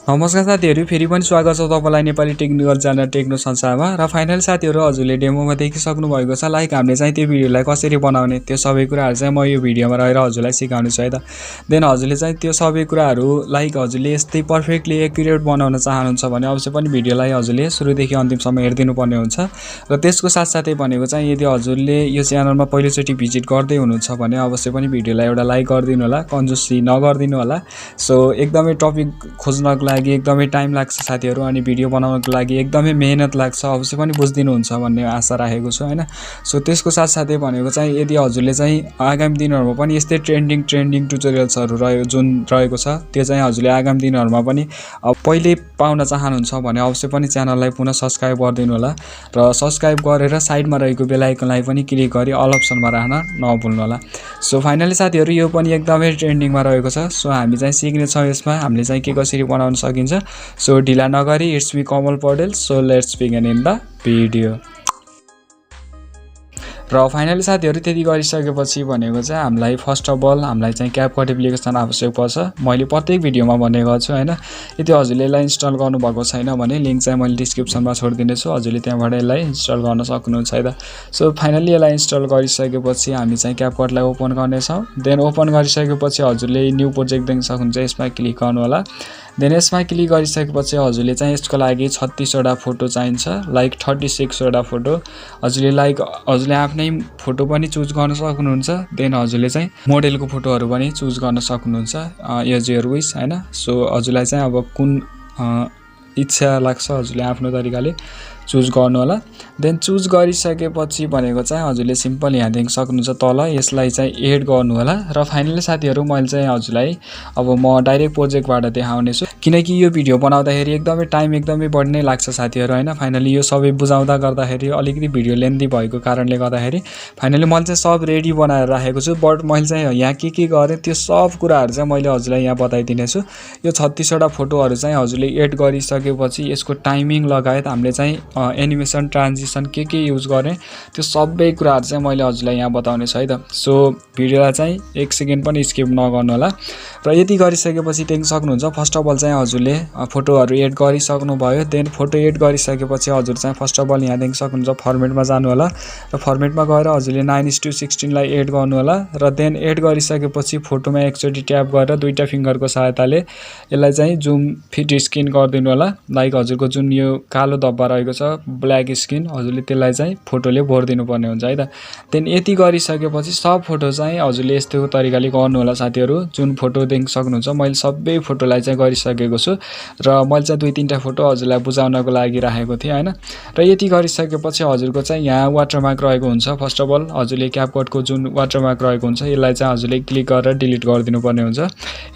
नमस्कार साथीहरु, फेरि पनि स्वागत छ तपाईलाई नेपाली टेक्निकल च्यानल टेक्नो संसारमा। र फाइनल साथीहरु, हजुरले डेमोमा देखिसक्नु भएको छ। लाइक हामीले चाहिँ त्यो भिडियोलाई कसरी बनाउने त्यो सबै कुराहरु चाहिँ म यो भिडियोमा रहेर हजुरलाई सिकाउने छु है त। देन हजुरले चाहिँ त्यो सबै कुराहरु लाइक हजुरले यस्तै पर्फेक्टली एक्युरेट बनाउन चाहनुहुन्छ भने अवश्य पनि भिडियोलाई हजुरले सुरुदेखि अन्तिमसम्म हेर्दिनु पर्ने हुन्छ। र त्यसको साथसाथै भनेको चाहिँ यदि हजुरले यो च्यानलमा पहिलोचोटी भिजिट गर्दै हुनुहुन्छ भने अवश्य पनि भिडियोलाई एउटा लाइक गरिदिनु होला, कन्जुसी नगर्दिनु होला। सो एकदमै टपिक खोज्नको लागि एकदमै टाइम लाग्छ साथीहरु, अनि भिडियो बनाउनको लागि एकदमै मेहनत लाग्छ। अवश्य पनि बुझ्दिनु हुन्छ भन्ने आशा राखेको छु हैन। सो त्यसको साथसाथै भनेको चाहिँ यदि हजुरले चाहिँ आगामी दिनहरुमा पनि यस्तै ट्रेन्डिङ ट्युटोरियल्सहरु रहेको छ, त्यो चाहिँ हजुरले आगामी दिनहरुमा पनि पहिले पाउन चाहनुहुन्छ भने अवश्य पनि च्यानललाई पुनः सब्स्क्राइब गरिदिनु होला र सब्स्क्राइब गरेर साइडमा रहेको बेल आइकनलाई पनि क्लिक गरी अल अप्सनमा राख्न नभुल्नु होला। सो फाइनली साथीहरु, यो पनि एकदमै ट्रेन्डिङमा रहेको छ। सो हामी चाहिँ सिक्ने छौं यसमा हामीले चाहिँ के कसरी बनाउन सकिन्छ। सो ढिला नगरी it's me Kamal Paudel. So let's begin in the video. र फाइनली साथीहरु, त्यति गरिसकेपछि भनेको चाहिँ हामीलाई फर्स्ट अफ अल हामीलाई चाहिँ क्यापकट एप्लिकेसन आवश्यक पर्छ। मैले प्रत्येक भिडियोमा भनेको छु हैन। यदि हजुरले यसलाई इन्स्टल गर्नु भएको छैन भने लिंक चाहिँ मैले डिस्क्रिप्सनमा छोडिदिने छु, हजुरले त्यहाँबाट यसलाई इन्स्टल गर्न सक्नुहुन्छ है त। सो फाइनली यसलाई इन्स्टल गरिसकेपछि हामी चाहिँ क्यापकटलाई ओपन गर्ने छौं। देन ओपन गरिसकेपछि हजुरले न्यू प्रोजेक्ट देख्न सक्नुहुन्छ, यसमा क्लिक गर्नु होला। देन यसमा क्लिक गरिसकेपछि हजुरले चाहिँ यसको लागि 36 वटा फोटो चाहिन्छ, लाइक 36 वटा फोटो। हजुरले आफ्नै फोटो पनि चुज गर्न सक्नुहुन्छ। देन हजुरले चाहिँ मोडेलको फोटोहरु पनि चुज गर्न सक्नुहुन्छ, एज योर विश हैन। सो हजुरलाई चाहिँ अब कुन इच्छा लाग्छ हजुरले आफ्नो तरिकाले चुज गर्नु होला। देन चुज गरिसकेपछि भनेको चाहिँ हजुरले सिम्पल यहाँ देख्न सक्नुहुन्छ तल, यसलाई चाहिँ एड गर्नु होला। र फाइनली साथीहरु, मैले चाहिँ हजुरलाई अब म डाइरेक्ट प्रोजेक्टबाट देखाउने छु, किनकि यो भिडियो बनाउँदाखेरि एकदमै टाइम एकदमै बढी नै लाग्छ साथीहरु हैन। फाइनली यो सबै बुझाउँदा गर्दाखेरि अलिकति भिडियो लेन्थी भएको कारणले गर्दाखेरि फाइनली मैले चाहिँ सब रेडी बनाएर राखेको छु। बट मैले चाहिँ यहाँ के गरे त्यो सब कुराहरु चाहिँ मैले हजुरलाई यहाँ बताइदिने छु। यो 36 वटा फोटोहरु चाहिँ हजुरले एड गरिसकेपछि यसको टाइमिङ लगायत हामीले चाहिँ एनिमेसन ट्रान्जिसन के युज गर्ने त्यो सबै कुराहरु चाहिँ मैले हजुरलाई यहाँ बताउने छु है त। सो भिडियोलाई चाहिँ 1 सेकेन्ड पनि स्किप नगर्नु होला। र यति गरिसकेपछि देख्न सक्नुहुन्छ फर्स्ट अफ अल चाहिँ हजुरले फोटोहरु एड गरिसक्नु भयो। देन फोटो एड गरिसकेपछि हजुर चाहिँ फर्स्ट अफ अल यहाँ देख्न सक्नुहुन्छ फर्मेटमा जानु होला र फर्मेटमा गएर हजुरले 9:16 लाई एड गर्नु होला। र देन एड गरिसकेपछि फोटोमा एकचोटी ट्याप गरेर दुईटा फिंगरको सहायताले यसलाई चाहिँ जुम फिट स्क्रिन गरिदिनु होला। लाइक हजुरको जुन यो कालो धब्बा रहेको छ ब्ल्याक स्क्रिन, हजुरले त्यसलाई चाहिँ फोटोले भर्दिनु पर्ने हुन्छ है त। देन यति गरिसकेपछि सब फोटो चाहिँ हजुरले यस्तो तरिकाले गर्नु होला साथीहरु। जुन फोटो देख्न सक्नुहुन्छ मैले सबै फोटोलाई चाहिँ गरिसकेको छु र मैले चाहिँ 2-3टा फोटो हजुरलाई बुझाउनको लागि राखेको थिए हैन। र यति गरिसकेपछि हजुरको चाहिँ यहाँ वाटरमार्क रहेको हुन्छ। फर्स्ट अफ अल हजुरले क्यापकटको जुन वाटरमार्क रहेको हुन्छ यसलाई चाहिँ हजुरले क्लिक गरेर डिलिट गरिदिनु पर्ने हुन्छ।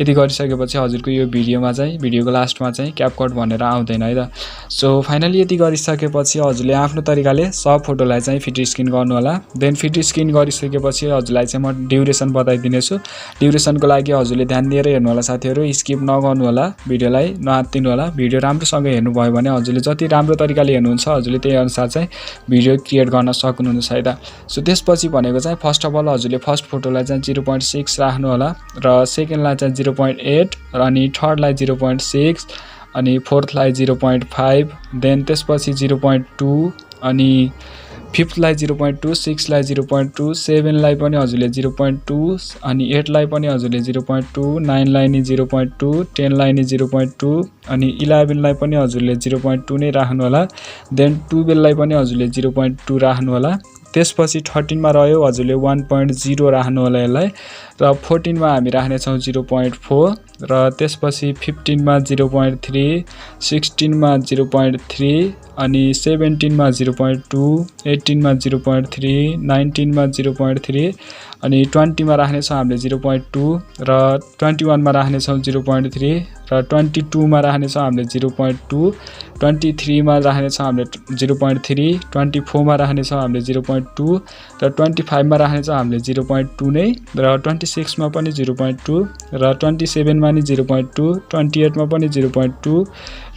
यति गरिसकेपछि हजुरको यो भिडियोमा चाहिँ भिडियोको लास्टमा चाहिँ क्यापकट भनेर आउँदैन है त। सो फाइनली यति गरिसकेपछि हजुरले आफ्नो तरिकाले सब फोटोलाई चाहिँ फिट स्क्रिन गर्नु होला। देन फिट स्क्रिन गरिसकेपछि हजुरलाई चाहिँ म ड्युरेसन बताइदिने छु। ड्युरेसनको लागि हजुरले ध्यान दिएर हेर्नु होला साथीहरु, स्किप नगर्नु होला, भिडियोलाई नआत्तिनु होला। भिडियो राम्रोसँग हेर्नु भयो भने हजुरले जति राम्रो तरिकाले हेर्नुहुन्छ हजुरले त्यही अनुसार चाहिँ भिडियो क्रिएट गर्न सक्नुहुन्छ है त। सो त्यसपछि भनेको चाहिँ फर्स्ट अफ अल हजुरले फर्स्ट फोटोलाई चाहिँ 0.6 राख्नु होला र सेकेन्डलाई चाहिँ 0.8 अनि थर्डलाई 0.6 अनि फोर्थलाई 0.5 देन त्यसपछि 0.2 अनि फिफ्थलाई 0.2 सिक्सलाई 0.2 सेभेनलाई पनि हजुरले 0.2 अनि 8लाई पनि हजुरले 0.2 9लाई नि 0.2 10लाई नि 0.2 अनि 11लाई पनि हजुरले 0.2 नै राख्नु होला। देन 12लाई पनि हजुरले 0.2 राख्नु होला। त्यसपछि 13 मा रह्यो हजुरले 1.0 राख्नु होला यसलाई र 14 मा हामी राख्ने छौं 0.4 र त्यसपछि 15 मा 0.3 16 मा 0.3 अनि 17 मा 0.2 18 मा 0.3 19 मा 0.3 अनि 20 मा राख्ने छौं हामीले 0.2 र 21 मा राख्ने छौं 0.3 र 22 मा राख्ने छौं हामीले 0.2 23 मा राख्ने छौं हामीले 0.3 24 मा राख्ने छौं हामीले 0.2 र 25 मा राख्ने छौं हामीले 0.2 नै र 26 मा पनि 0.2 र 27 मा नि 0.2 28 मा पनि 0.2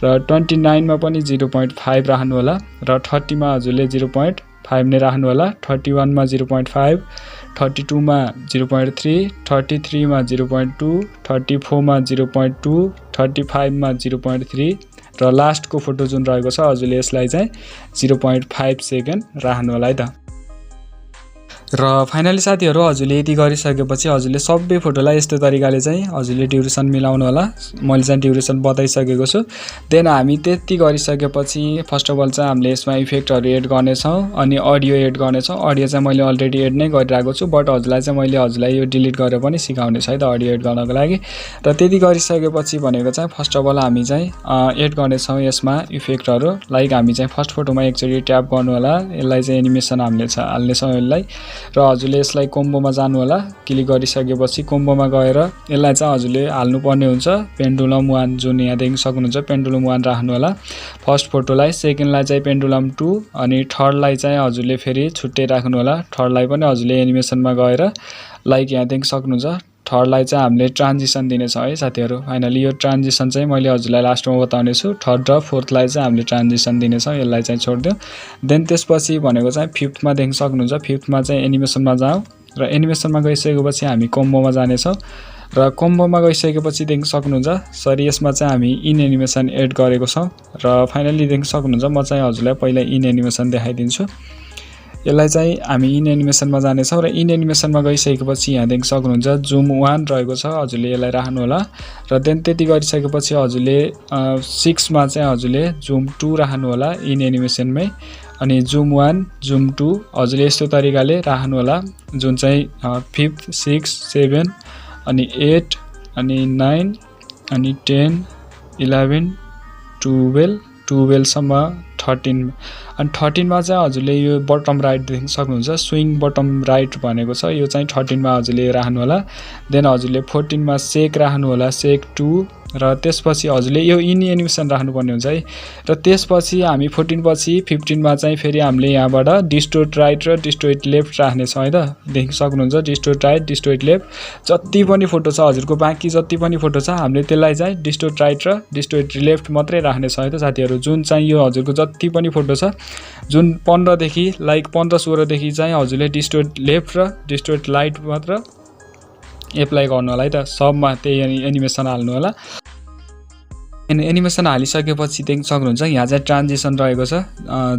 र 29 मा पनि 0.5 राख्नु होला र 30 मा हजुरले 0.5 नै राख्नु होला। 31 मा 0.5 32 मा 0.3, 33 मा 0.2, 34 मा 0.2, 35 मा 0.3 र लास्टको फोटो जुन रहेको छ हजुरले यसलाई चाहिँ 0.5 सेकेन्ड राख्नु होला है त। र फाइनली साथीहरु हजुरले यति गरिसकेपछि हजुरले सबै फोटोलाई यस्तो तरिकाले चाहिँ हजुरले ड्युरेसन मिलाउनु होला। मैले चाहिँ ड्युरेसन बताइसकेको छु। देन हामी त्यति गरिसकेपछि फर्स्ट अफ अल चाहिँ हामीले यसमा इफेक्टहरु एड गर्ने छौं अनि अडियो एड गर्ने छौं। अडियो चाहिँ मैले अलरेडी एड नै गरिरहेको छु बट हजुरलाई चाहिँ मैले हजुरलाई यो डिलिट गरेर पनि सिकाउने छु है त अडियो एड गर्नको लागि। र त्यति गरिसकेपछि भनेको चाहिँ फर्स्ट अफ अल हामी चाहिँ एड गर्ने छौं यसमा इफेक्टहरु। लाइक हामी चाहिँ फर्स्ट फोटोमा एकचोटी ट्याप गर्नु होला। यसलाई चाहिँ एनिमेसन हामीले हाल्ने छौं यसलाई। र हजुरले यसलाई कोम्बोमा जानु होला। क्लिक गरिसकेपछि कोम्बोमा गएर यसलाई चाहिँ हजुरले हाल्नु पर्ने हुन्छ पेन्डुलम 1 जुन यहाँ देख्न सक्नुहुन्छ पेन्डुलम 1 राख्नु होला फर्स्ट फोटोलाई। सेकेन्डलाई चाहिँ पेन्डुलम 2 अनि थर्डलाई चाहिँ हजुरले फेरि छुट्टै राख्नु होला। थर्डलाई पनि हजुरले एनिमेसनमा गएर लाइक यहाँ देख्न सक्नुहुन्छ थर्डलाई चाहिँ हामीले ट्रान्जिसन दिने छ है साथीहरु। फाइनली यो ट्रान्जिसन चाहिँ मैले हजुरलाई लास्टमा बताउने छु। थर्ड र फोर्थलाई चाहिँ हामीले ट्रान्जिसन दिने छ। यसलाई चाहिँ छोड्दियौ। देन त्यसपछि भनेको चाहिँ फिफ्थमा देख्न सक्नुहुन्छ फिफ्थमा चाहिँ एनिमेसनमा जाऊ र एनिमेसनमा गइसकेपछि हामी कोम्बोमा जाने छौं र कोम्बोमा गइसकेपछि देख्न सक्नुहुन्छ सरी यसमा चाहिँ हामी इन एनिमेसन एड गरेको छौं र फाइनली देख्न सक्नुहुन्छ म चाहिँ हजुरलाई पहिला इन एनिमेसन देखाइदिन्छु। यसलाई चाहिँ हामी इन एनिमेसनमा जाने छौं र इन एनिमेसनमा गइसकेपछि यहाँ देख्न सक्नुहुन्छ जुम 1 रहेको छ हजुरले यसलाई राख्नु होला र देन त्यति गरिसकेपछि हजुरले 6 मा चाहिँ हजुरले जुम 2 राख्नु होला इन एनिमेसनमै अनि जुम 1 जुम 2 हजुरले यस्तो तरिकाले राख्नु होला जुन चाहिँ 5 6 7 अनि 8 अनि 9 अनि 10 11 12 सम्म 13 अनि 13 मा चाहिँ हजुरले यो बटम राइट देख्न सक्नुहुन्छ स्विङ बटम राइट भनेको छ यो चाहिँ 13 मा हजुरले राख्नु होला। देन हजुरले 14 मा सेक राख्नु होला सेक 2 र त्यसपछि हजुरले यो इन एनिमेसन राख्नु पर्ने हुन्छ है। र त्यसपछि हामी 14 पछि 15 मा चाहिँ फेरि हामीले यहाँबाट डिस्टोर्ट राइट र डिस्टोर्ट लेफ्ट राख्ने छ है त। देख्न सक्नुहुन्छ डिस्टोर्ट राइट डिस्टोर्ट लेफ्ट जति पनि फोटो छ हजुरको बाँकी जति पनि फोटो छ हामीले त्यसलाई चाहिँ डिस्टोर्ट राइट र डिस्टोर्ट लेफ्ट मात्रै राख्ने छ है त साथीहरु। जुन चाहिँ यो हजुरको जति पनि फोटो छ जुन 15 देखि लाइक 15 16 देखि चाहिँ हजुरले डिस्टोर्ट लेफ्ट र डिस्टोर्ट राइट मात्र एप्लाई गर्नु होला है त। सबमा त्यही एनिमेसन हाल्नु होला। एनिमेसन हालिसकेपछि देख्न सक्नुहुन्छ यहाँ चाहिँ ट्रान्जिसन रहेको छ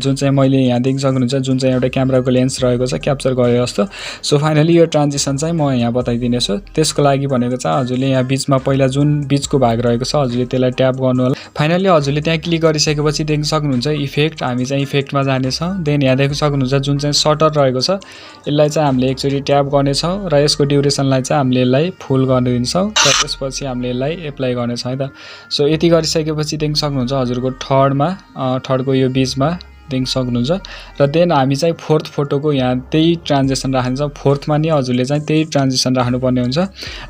जुन चाहिँ मैले यहाँ देख्न सक्नुहुन्छ जुन चाहिँ एउटा क्यामेराको लेन्स रहेको छ क्याप्चर गरे जस्तो। सो फाइनली यो ट्रान्जिसन चाहिँ म यहाँ बताइदिने छु। त्यसको लागि भनेको चाहिँ हजुरले यहाँ बीचमा पहिला जुन बीचको भाग रहेको छ हजुरले त्यसलाई ट्याप गर्नु होला। फाइनली हजुरले त्यहाँ क्लिक गरिसकेपछि देख्न सक्नुहुन्छ इफेक्ट हामी चाहिँ इफेक्टमा जाने छौं। देन यहाँ देख्न सक्नुहुन्छ जुन चाहिँ शटर रहेको छ यसलाई चाहिँ हामीले एकचोटी ट्याप गर्ने छौं र यसको ड्युरेसनलाई चाहिँ हामीले यसलाई फुल गर्न दिन्छौं र त्यसपछि हामीले यसलाई एप्लाई गर्ने छ है त। सो यति गरिसकेपछि देख्न सक्नुहुन्छ हजुरको थर्डको यो बीचमा देख्न सक्नुहुन्छ र देन हामी चाहिँ फोर्थ फोटोको यहाँ त्यही ट्रान्जिसन राख्ने छ। फोर्थमा नि हजुरले चाहिँ त्यही ट्रान्जिसन राख्नु पर्ने हुन्छ।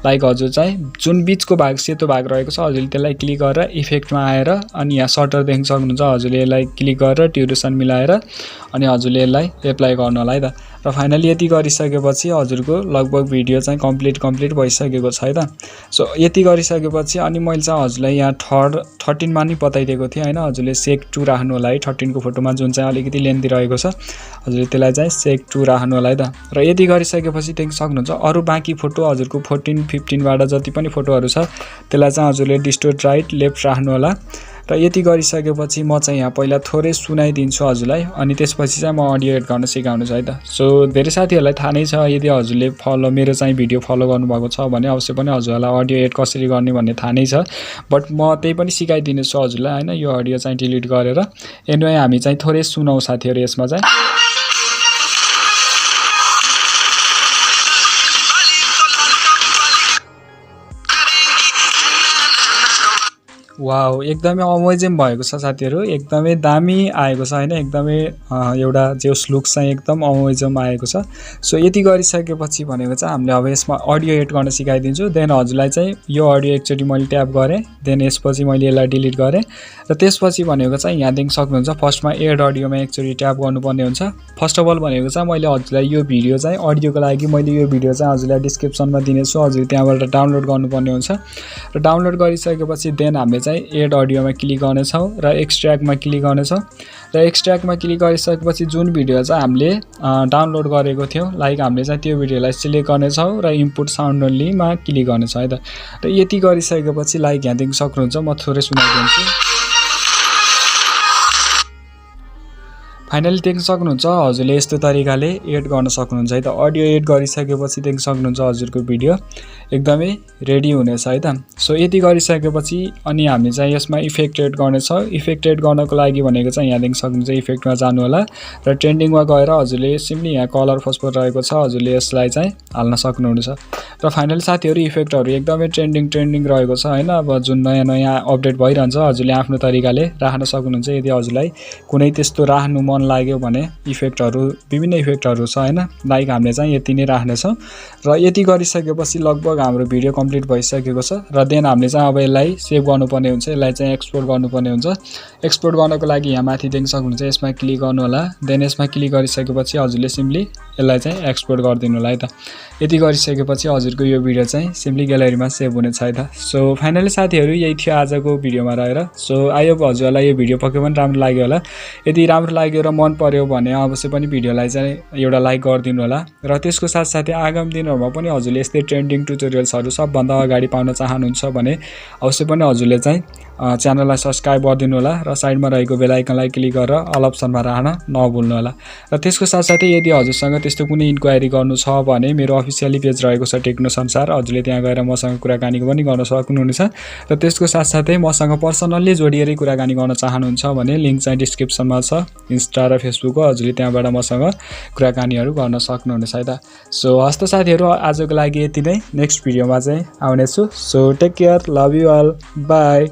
लाइक हजुर चाहिँ जुन बीचको भाग सेतो भाग रहेको छ हजुरले त्यसलाई क्लिक गरेर इफेक्टमा आएर अनि यहाँ शटर देख्न सक्नुहुन्छ हजुरले यसलाई क्लिक गरेर ड्युरेसन मिलाएर अनि हजुरले यसलाई एप्लाई गर्नु होला है त। र फाइनली यति गरिसकेपछि हजुरको लगभग भिडियो चाहिँ कम्प्लिट भइसकेको छ है त। सो यति गरिसकेपछि अनि मैले चाहिँ हजुरलाई यहाँ 13 मा नि बताइदिएको थिएँ हैन हजुरले सेक 2 राख्नु होला है। 13 को फोटोमा जुन चाहिँ अलिकति लेन्थी रहेको छ हजुरले त्यसलाई चाहिँ सेक 2 राख्नु होला है त। र यति गरिसकेपछि देख्न सक्नुहुन्छ अरु बाँकी फोटो हजुरको 14 15 बाट जति पनि फोटोहरु छ त्यसलाई चाहिँ हजुरले डिस्टोर्ट राइट लेफ्ट राख्नु होला। र यति गरिसकेपछि म चाहिँ यहाँ पहिला थोरै सुनाइदिन्छु हजुरलाई अनि त्यसपछि चाहिँ म अडियो एड गर्न सिकाउनु छु है त। सो धेरै साथीहरुलाई थाहा नै छ यदि हजुरले मेरो चाहिँ भिडियो फलो गर्नुभएको छ भने अवश्य पनि हजुरलाई अडियो एड कसरी गर्ने भन्ने थाहा नै छ बट म त्यही पनि सिकाइदिने छु हजुरलाई हैन। यो अडियो चाहिँ डिलिट गरेर एन्ड हामी चाहिँ थोरै सुनाउ साथीहरु यसमा चाहिँ। वाउ एकदमै अमेजिङ भएको छ साथीहरु एकदमै दामी आएको छ हैन एकदमै एउटा जोस लुक चाहिँ एकदम अमेजिङ आएको छ। सो यति गरिसकेपछि भनेको चाहिँ हामीले अब यसमा अडियो एड गर्न सिकाइदिन्छु। देन हजुरलाई चाहिँ यो अडियो एकचोटी मैले ट्याप गरे देन यसपछि मैले यसलाई डिलिट गरे र त्यसपछि भनेको चाहिँ यहाँ देख्न सक्नुहुन्छ फर्स्टमा एड अडियोमा एकचोटी ट्याप गर्नुपर्ने हुन्छ। फर्स्ट अफ अल भनेको चाहिँ मैले हजुरलाई यो भिडियो चाहिँ अडियोको लागि मैले यो भिडियो चाहिँ हजुरलाई डिस्क्रिप्सनमा दिनेछु हजुर त्यहाँबाट डाउनलोड गर्नुपर्ने हुन्छ र डाउनलोड गरिसकेपछि देन हामीले चाहिँ एड अडियोमा क्लिक गर्नेछौँ र एक्सट्र्याक्टमा क्लिक गर्नेछौँ र एक्सट्र्याक्टमा क्लिक गरिसकेपछि जुन भिडियो चाहिँ हामीले डाउनलोड गरेको थियौँ लाइक हामीले चाहिँ त्यो भिडियोलाई सिलेक्ट गर्नेछौँ र इनपुट साउन्ड ओन्लीमा क्लिक गर्नेछौँ है त। र यति गरिसकेपछि लाइक यहाँ देख्न सक्नुहुन्छ, म थोरै सुनाइदिन्छु। फाइनली देख्न सक्नुहुन्छ हजुरले यस्तो तरिकाले एड गर्न सक्नुहुन्छ है त। अडियो एड गरिसकेपछि देख्न सक्नुहुन्छ हजुरको भिडियो एकदमै रेडी हुनेछ है त। सो यति गरिसकेपछि अनि हामी चाहिँ यसमा इफेक्ट एड गर्नेछौँ। इफेक्ट एड गर्नको लागि भनेको चाहिँ यहाँ देख्न सक्नुहुन्छ इफेक्टमा जानु होला र ट्रेन्डिङमा गएर हजुरले सिम्पली यहाँ कलर फस्फोर रहेको छ, हजुरले यसलाई चाहिँ हाल्न सक्नुहुनेछ। र फाइनली साथीहरू इफेक्टहरू एकदमै ट्रेन्डिङ रहेको छ हैन। अब जुन नयाँ अपडेट भइरहन्छ हजुरले आफ्नो तरिकाले राख्न सक्नुहुन्छ। यदि हजुरलाई कुनै त्यस्तो राख्नु मन लाग्यो भने इफेक्टहरू विभिन्न इफेक्टहरू छ हैन, लाइक हामीले चाहिँ यति नै राख्नेछौँ। र यति गरिसकेपछि लगभग हाम्रो भिडियो कम्प्लिट भइसकेको छ र देन हामीले चाहिँ अब यसलाई सेभ गर्नुपर्ने हुन्छ, यसलाई चाहिँ एक्सपोर्ट गर्नुपर्ने हुन्छ। एक्सपोर्ट गर्नको लागि यहाँ माथि देख्न सक्नुहुन्छ यसमा क्लिक गर्नु होला। देन यसमा क्लिक गरिसकेपछि हजुरले सिम्पली यसलाई चाहिँ एक्सपोर्ट गरिदिनु होला है त। यति गरिसकेपछि हजुरको यो भिडियो चाहिँ सिम्पली ग्यालेरीमा सेभ हुनेछ है त। सो फाइनली साथीहरू यही थियो आजको भिडियोमा रहेर। सो आई होप हजुरलाई यो भिडियो पक्कै पनि राम्रो लाग्यो होला। यदि राम्रो लाग्यो र मन पर्यो भने अवश्य पनि भिडियोलाई चाहिँ एउटा लाइक गरिदिनु होला। र त्यसको साथसाथै आगामी दिनहरूमा पनि हजुरले यस्तै ट्रेन्डिङ ट्युटोरियल्सहरू सबभन्दा अगाडि पाउन चाहनुहुन्छ भने अवश्य पनि हजुरले चाहिँ च्यानललाई सब्स्क्राइब गरिदिनु होला र साइडमा रहेको बेल आइकनलाई क्लिक गरेर अल अप्सनमा राख्न नभुल्नु होला। र त्यसको साथसाथै यदि हजुरसँग त्यस्तो कुनै इन्क्वायरी गर्नु छ भने मेरो अफिसियली पेज रहेको छ टेक्नो संसार, हजुरले त्यहाँ गएर मसँग कुराकानी पनि गर्न सक्नुहुनेछ। र त्यसको साथसाथै मसँग पर्सनल्ली जोडिएरै कुराकानी गर्न चाहनुहुन्छ भने लिङ्क चाहिँ डिस्क्रिप्सनमा छ, इन्स्टा र फेसबुकको, हजुरले त्यहाँबाट मसँग कुराकानीहरू गर्न सक्नुहुनेछ है त। सो हस्त साथीहरू आजको लागि यति नै, नेक्स्ट भिडियोमा चाहिँ आउनेछु। So take care, love you all, by.